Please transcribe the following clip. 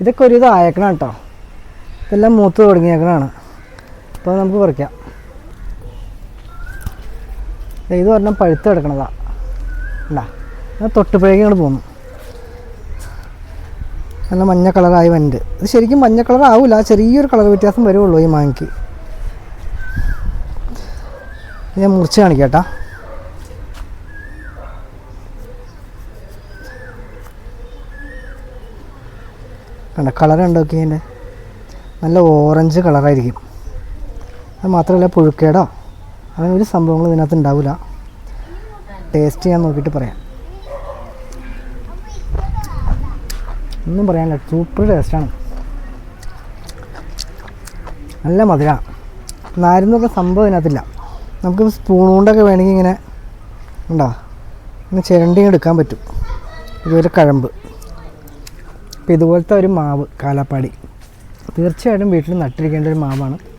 ഇതൊക്കെ ഒരു ഇത് അയക്കണം കേട്ടോ. ഇതെല്ലാം മൂത്ത് തുടങ്ങിയേക്കണതാണ്. അപ്പോൾ നമുക്ക് പറിക്കാം. ഇത് പറഞ്ഞാൽ പഴുത്ത് കിടക്കണതാണ്. ഉണ്ടാ തൊട്ടുപഴകി ഇങ്ങോട്ട് പോന്നു. നല്ല മഞ്ഞ കളറായി വന്നിട്ട്. ഇത് ശരിക്കും മഞ്ഞ കളർ ആവില്ല, ചെറിയൊരു കളർ വ്യത്യാസം വരുള്ളൂ ഈ മാങ്ങയ്ക്ക്. ഞാൻ മുറിച്ച് കാണിക്കാട്ടാ. കണ്ട കളർ ഉണ്ടോക്കി അതിൻ്റെ നല്ല ഓറഞ്ച് കളറായിരിക്കും. അത് മാത്രമല്ല പുഴുക്കേടോ അങ്ങനെ ഒരു സംഭവങ്ങളും ഇതിനകത്ത് ഉണ്ടാവില്ല. ടേസ്റ്റ് ചെയ്യാൻ നോക്കിയിട്ട് പറയാം. ഒന്നും പറയാനില്ല, സൂപ്പർ ടേസ്റ്റാണ്. നല്ല മധുരമാണ്. നാരുന്നൊക്കെ സംഭവം ഇതിനകത്തില്ല. നമുക്ക് സ്പൂൺ കൊണ്ടൊക്കെ വേണമെങ്കിൽ ഇങ്ങനെ ഉണ്ടോ ഇങ്ങനെ ചിരണ്ടി എടുക്കാൻ പറ്റും. ഇതുപോലെ കഴമ്പ്. അപ്പോൾ ഇതുപോലത്തെ ഒരു മാവ് കാലാപ്പാടി തീർച്ചയായിട്ടും വീട്ടിൽ നട്ടിരിക്കേണ്ട ഒരു മാവാണ്.